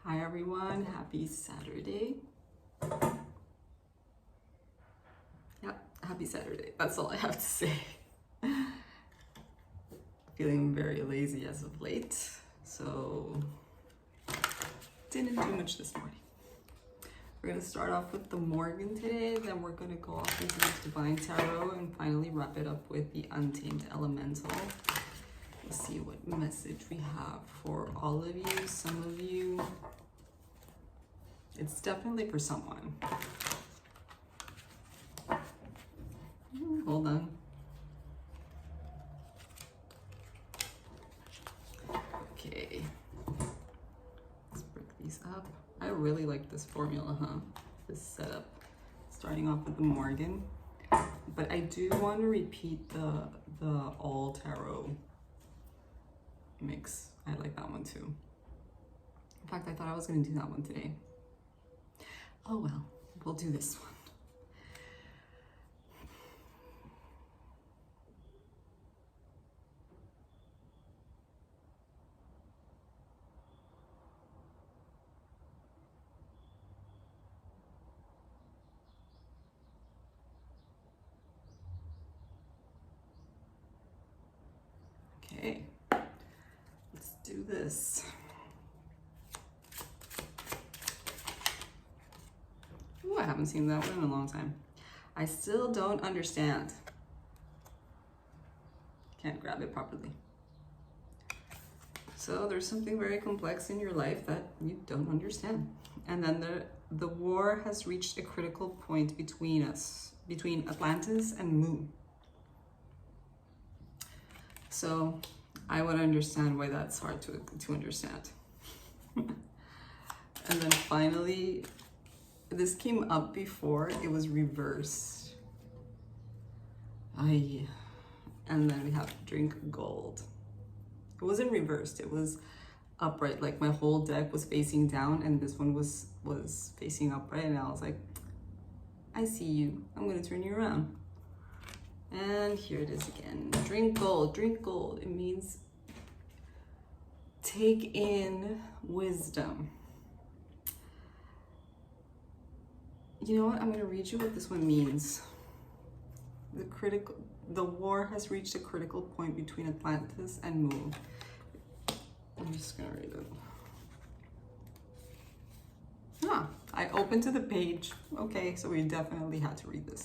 Hi everyone, happy Saturday. Yep, happy Saturday. That's all I have to say. Feeling very lazy as of late, so didn't do much this morning. We're gonna start off with the Morgan today, then we're gonna go off into the Divine Tarot and finally wrap it up with the Untamed Elemental. Let's see what message we have for all of you, some of you. It's definitely for someone. Hold on. Okay. Let's break these up. I really like this formula, This setup. Starting off with the Morgan. But I do want to repeat the all tarot mix. I like that one too. In fact, I thought I was going to do that one today. Oh well, we'll do this one. Okay, let's do this. Ooh, I haven't seen that one in a long time. I still don't understand. Can't grab it properly. So there's something very complex in your life that you don't understand. And then the war has reached a critical point between us, between Atlantis and Mu. So I would understand why that's hard to understand. And then finally, this came up before, it was reversed. And then we have drink gold. It wasn't reversed, it was upright. Like my whole deck was facing down and this one was facing upright, and I was like, I see you, I'm gonna turn you around. And here it is again. Drink gold, drink gold. It means take in wisdom. You know what? I'm going to read you what this one means. The war has reached a critical point between Atlantis and Mu. I'm just going to read it. I opened to the page. Okay, so we definitely had to read this.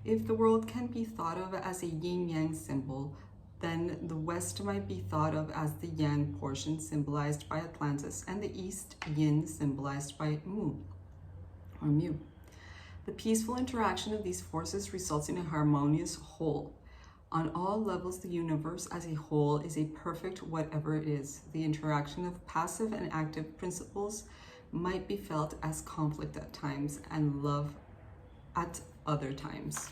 If the world can be thought of as a yin-yang symbol, then the West might be thought of as the yang portion symbolized by Atlantis and the East yin symbolized by Mu, or Mu. The peaceful interaction of these forces results in a harmonious whole. On all levels, the universe as a whole is a perfect whatever it is. The interaction of passive and active principles might be felt as conflict at times and love at other times.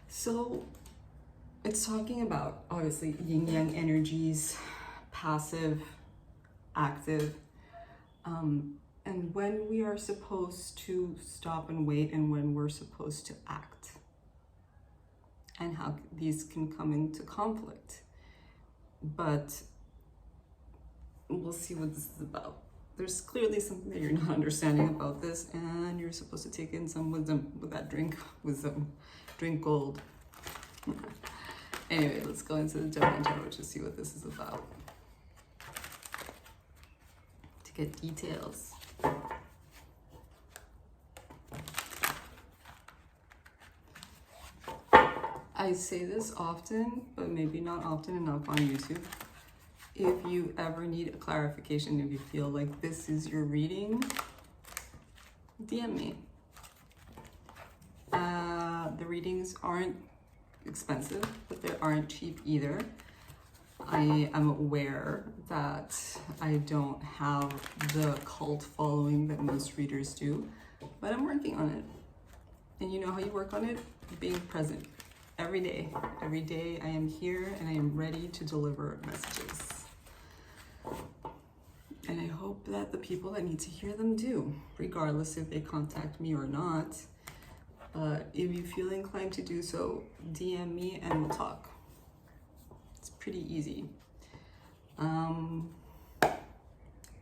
So it's talking about obviously yin-yang energies, passive, active, and when we are supposed to stop and wait and when we're supposed to act, and how these can come into conflict. But we'll see what this is about. There's clearly something that you're not understanding about this, and you're supposed to take in some wisdom with that drink gold. Anyway, let's go into the Divine Tarot to see what this is about. To get details. I say this often, but maybe not often enough on YouTube. If you ever need a clarification, if you feel like this is your reading, DM me. The readings aren't expensive, but they aren't cheap either. I am aware that I don't have the cult following that most readers do, but I'm working on it. And you know how you work on it? Being present. Every day I am here and I am ready to deliver messages. And I hope that the people that need to hear them do, regardless if they contact me or not. But if you feel inclined to do so, DM me and we'll talk. It's pretty easy.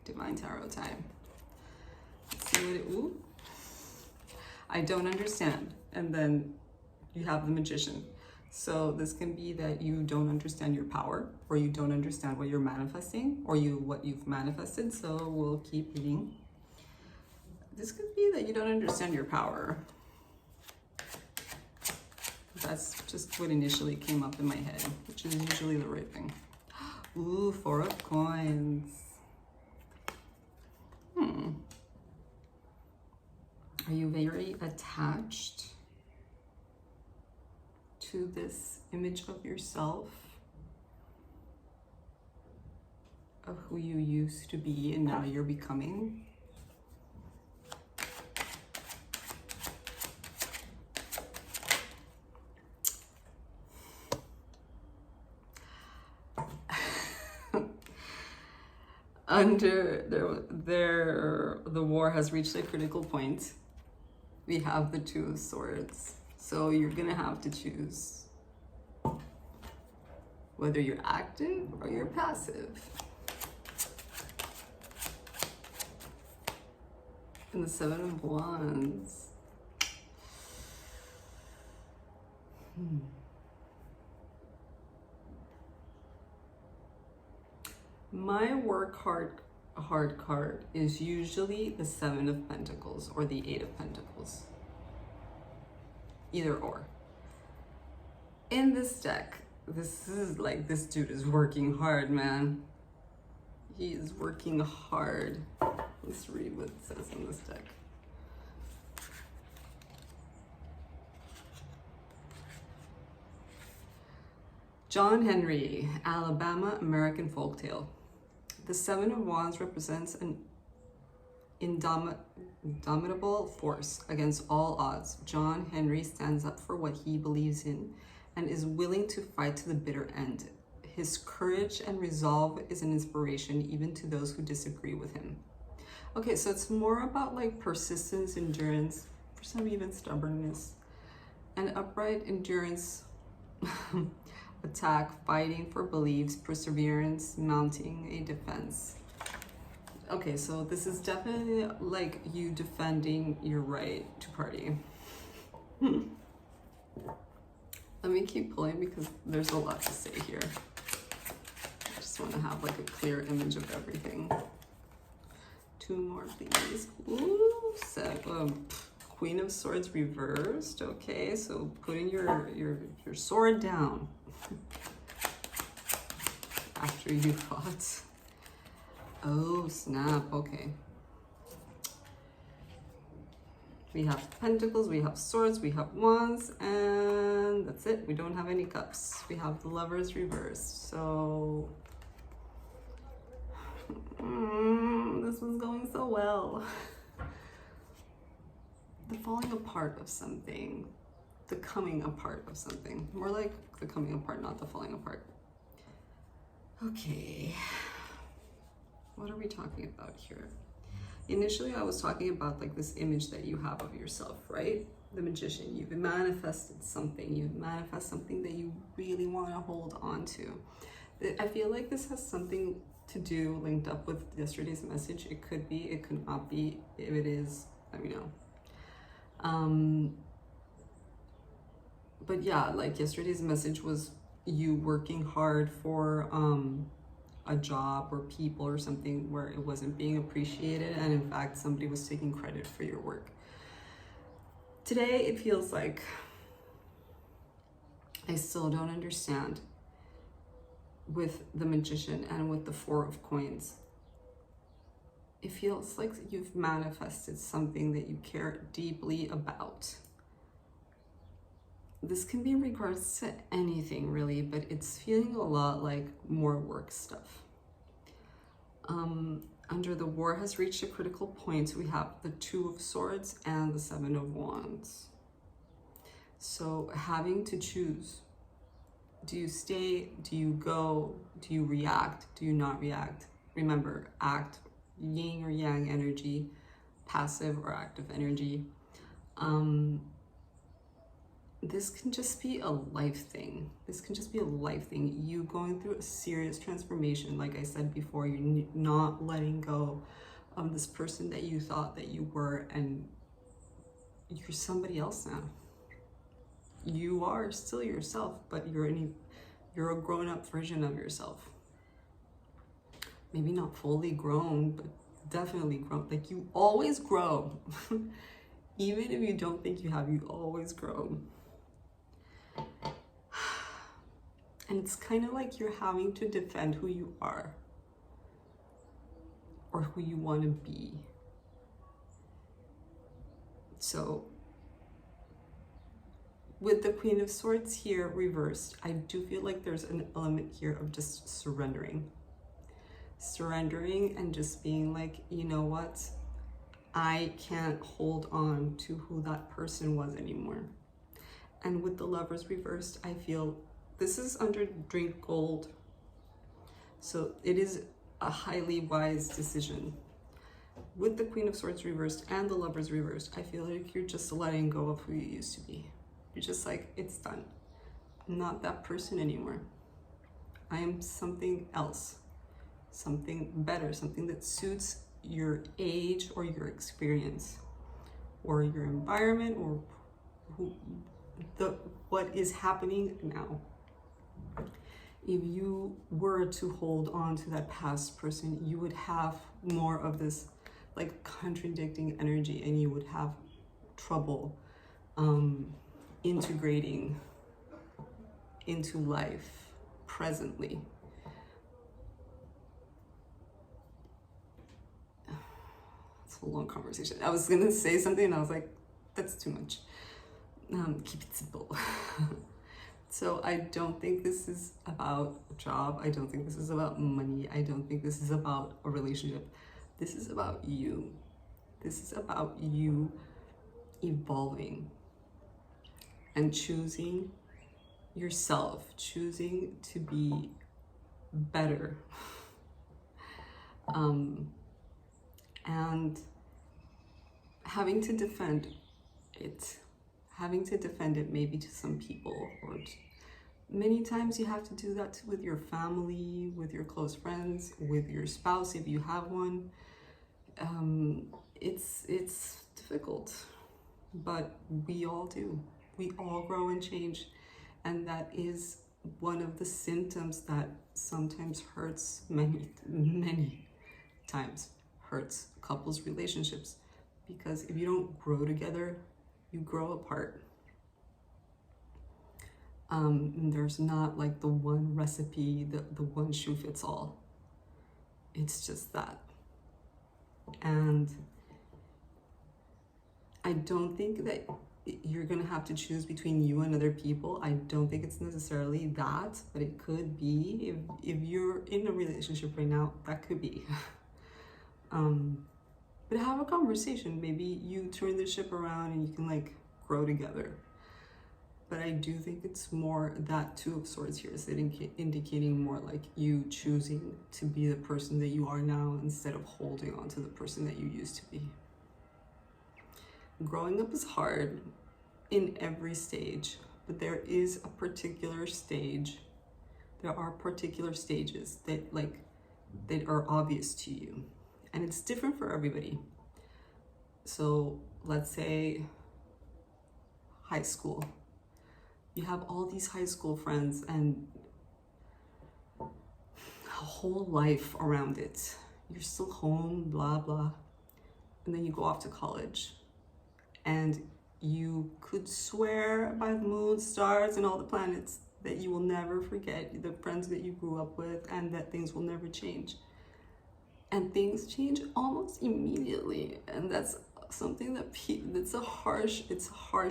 Divine Tarot time. Let's see what it, ooh. I don't understand. And then you have the Magician. So this can be that you don't understand your power, or you don't understand what you're manifesting, or what you've manifested. So we'll keep reading. This could be that you don't understand your power. That's just what initially came up in my head, which is usually the right thing. Ooh, 4 of Coins. Are you very attached to this image of yourself, of who you used to be and now you're becoming? The war has reached a critical point. We have the 2 of Swords. So you're gonna have to choose whether you're active or you're passive. And the 7 of Wands. My work hard card is usually the 7 of Pentacles or the 8 of Pentacles. Either or. In this deck, this is like, this dude is working hard, man. He is working hard. Let's read what it says in this deck. John Henry, Alabama American folktale. The 7 of Wands represents an indomitable force against all odds. John Henry stands up for what he believes in and is willing to fight to the bitter end. His courage and resolve is an inspiration even to those who disagree with him. Okay, so it's more about like persistence, endurance, for some even stubbornness, and upright endurance, attack, fighting for beliefs, perseverance, mounting a defense. Okay, so this is definitely like you defending your right to party. Let me keep pulling because there's a lot to say here. I just want to have like a clear image of everything. 2 more, please. Ooh, Queen of Swords reversed. Okay, so putting your sword down after you fought. Oh, snap. Okay. We have Pentacles, we have Swords, we have Wands, and that's it. We don't have any Cups. We have the Lovers reversed. So this was going so well. The falling apart of something, the coming apart of something. More like the coming apart, not the falling apart. Okay, what are we talking about here? Initially, I was talking about like this image that you have of yourself, right? The Magician. You've manifested something. You manifest something that you really want to hold on to. I feel like this has something to do, linked up with yesterday's message. It could be, it could not be. If it is, let me know. But yeah, like yesterday's message was you working hard for a job or people or something where it wasn't being appreciated, and in fact somebody was taking credit for your work. Today it feels like I still don't understand with the Magician and with the 4 of Coins. It feels like you've manifested something that you care deeply about. This can be in regards to anything really, but it's feeling a lot like more work stuff. Under the war has reached a critical point, we have the 2 of Swords and the 7 of Wands. So having to choose, do you stay, do you go, do you react, do you not react? Remember, act, yin or yang energy, passive or active energy. this can just be a life thing. This can just be a life thing. You going through a serious transformation. Like I said before, you're not letting go of this person that you thought that you were, and you're somebody else now. You are still yourself, but you're a grown-up version of yourself. Maybe not fully grown, but definitely grown. Like, you always grow. Even if you don't think you have, you always grow. And it's kind of like you're having to defend who you are or who you want to be. So with the Queen of Swords here reversed, I do feel like there's an element here of just surrendering and just being like, you know what? I can't hold on to who that person was anymore. And with the Lovers reversed, I feel this is under Drink Gold. So it is a highly wise decision. With the Queen of Swords reversed and the Lovers reversed, I feel like you're just letting go of who you used to be. You're just like, it's done. I'm not that person anymore. I am something else, something better, something that suits your age or your experience or your environment or what is happening now. If you were to hold on to that past person, you would have more of this like contradicting energy, and you would have trouble integrating into life presently. It's a long conversation. I was gonna say something and I was like, that's too much. Keep it simple. So I don't think this is about a job. I don't think this is about money. I don't think this is about a relationship. This is about you. This is about you evolving and choosing yourself, choosing to be better. And having to defend it maybe to some people, or many times you have to do that with your family, with your close friends, with your spouse if you have one. It's difficult, but we all do. We all grow and change, and that is one of the symptoms that sometimes hurts many times hurts couples' relationships, because if you don't grow together, you grow apart. There's not like the one recipe, the one shoe fits all. It's just that. And I don't think that you're gonna have to choose between you and other people. I don't think it's necessarily that, but it could be. If you're in a relationship right now, that could be. But have a conversation. Maybe you turn the ship around and you can like grow together. But I do think it's more that Two of Swords here is indicating more like you choosing to be the person that you are now instead of holding on to the person that you used to be. Growing up is hard in every stage, but there is a particular stage. There are particular stages that are obvious to you. And it's different for everybody. So let's say high school. You have all these high school friends and a whole life around it. You're still home, blah, blah. And then you go off to college. And you could swear by the moon, stars, and all the planets that you will never forget the friends that you grew up with, and that things will never change. And things change almost immediately, and that's something that it's a harsh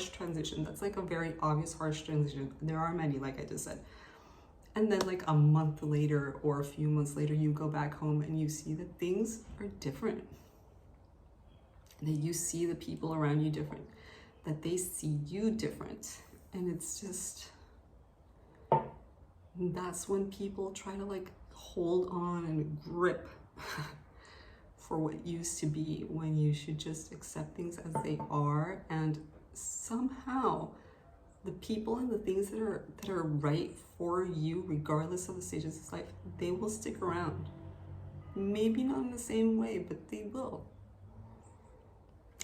transition. That's like a very obvious harsh transition. There are many, like I just said. And then like a month later or a few months later, you go back home and you see that things are different. That you see the people around you different, that they see you different. And it's just, that's when people try to like hold on and grip for what used to be, when you should just accept things as they are and somehow the people and the things that are right for you, regardless of the stages of life, they will stick around. Maybe not in the same way, but they will.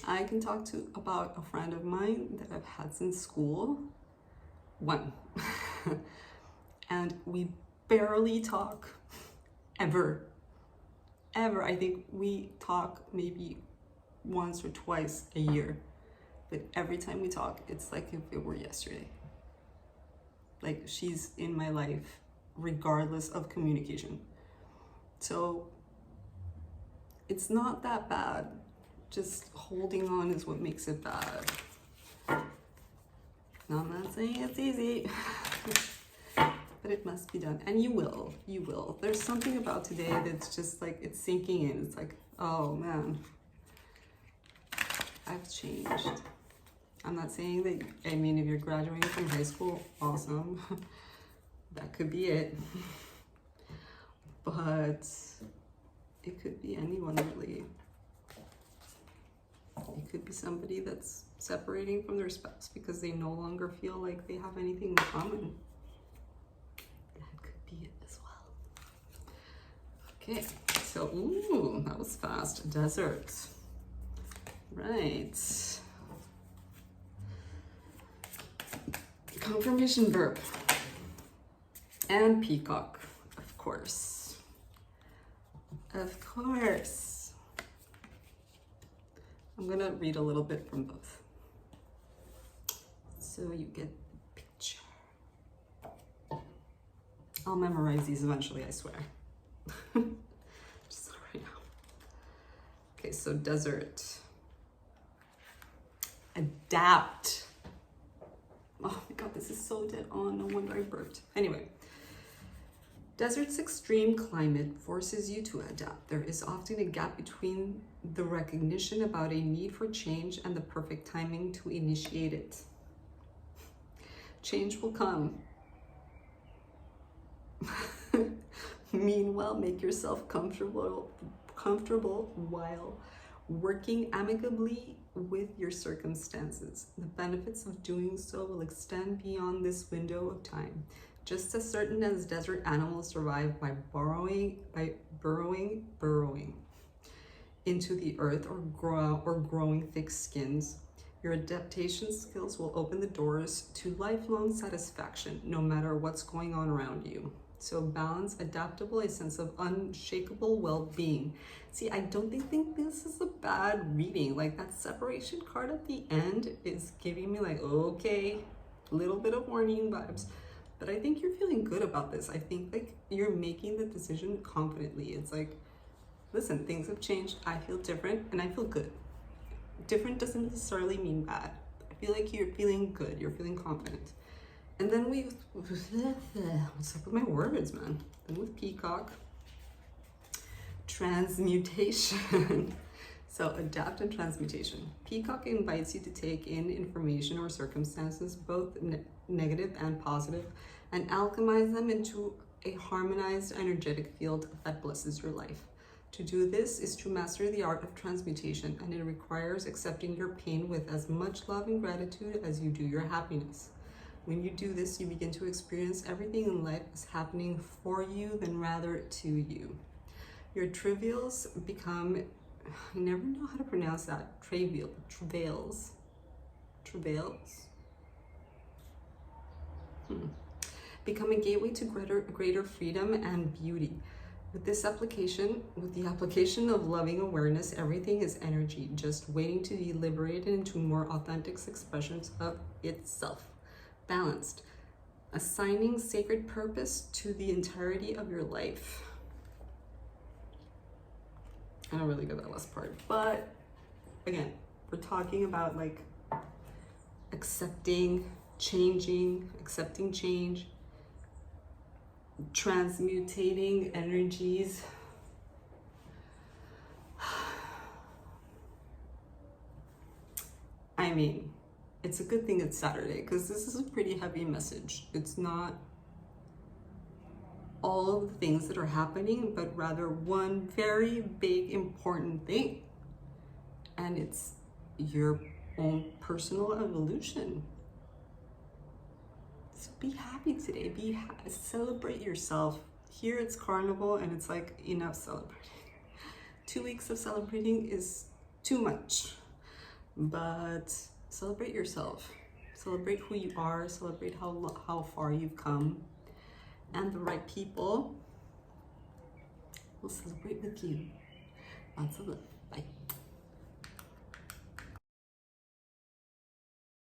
I can talk about a friend of mine that I've had since school one. And we barely talk ever. I think we talk maybe once or twice a year. But every time we talk, it's like if it were yesterday. Like, she's in my life regardless of communication. So it's not that bad. Just holding on is what makes it bad. Now, I'm not saying it's easy, but it must be done. And you will. There's something about today that's just like, it's sinking in. It's like, oh man, I've changed. I'm not saying that, I mean, if you're graduating from high school, awesome. That could be it. But it could be anyone, really. It could be somebody that's separating from their spouse because they no longer feel like they have anything in common. That could be it as well. Okay, so, ooh, that was fast. Desert. Right. Confirmation verb. And peacock, of course. Of course. I'm gonna read a little bit from both, so you get the picture. I'll memorize these eventually, I swear. Just not right now. Okay, so desert. Adapt. Oh my God, this is so dead on. No wonder I burped. Anyway, desert's extreme climate forces you to adapt. There is often a gap between the recognition about a need for change and the perfect timing to initiate it. Change will come. Meanwhile, make yourself comfortable while working amicably with your circumstances. The benefits of doing so will extend beyond this window of time. Just as certain as desert animals survive by burrowing into the earth or growing thick skins, your adaptation skills will open the doors to lifelong satisfaction, no matter what's going on around you. So balance, adaptable, a sense of unshakable well-being. See, I don't think this is a bad reading. Like, that separation card at the end is giving me like, okay, a little bit of warning vibes. But I think you're feeling good about this. I think like you're making the decision confidently. It's like, listen, things have changed. I feel different and I feel good. Different doesn't necessarily mean bad. I feel like you're feeling good. You're feeling confident. And then what's up with my words, man? Then with peacock, transmutation. So adapt and transmutation. Peacock invites you to take in information or circumstances, both negative and positive, and alchemize them into a harmonized energetic field that blesses your life. To do this is to master the art of transmutation, and it requires accepting your pain with as much love and gratitude as you do your happiness. When you do this, you begin to experience everything in life as happening for you than rather to you. Your travails become, I never know how to pronounce that, travails. Become a gateway to greater freedom and beauty. With the application of loving awareness, everything is energy, just waiting to be liberated into more authentic expressions of itself. Balanced, assigning sacred purpose to the entirety of your life. I don't really get that last part, but again, we're talking about like accepting change, transmutating energies. I mean, it's a good thing it's Saturday because this is a pretty heavy message. It's not all of the things that are happening, but rather one very big important thing. And it's your own personal evolution. So be happy today. Celebrate yourself. Here it's carnival and it's like enough celebrating. 2 weeks of celebrating is too much, but celebrate yourself. Celebrate who you are. Celebrate how far you've come, and the right people will celebrate with you. Lots of love. Bye.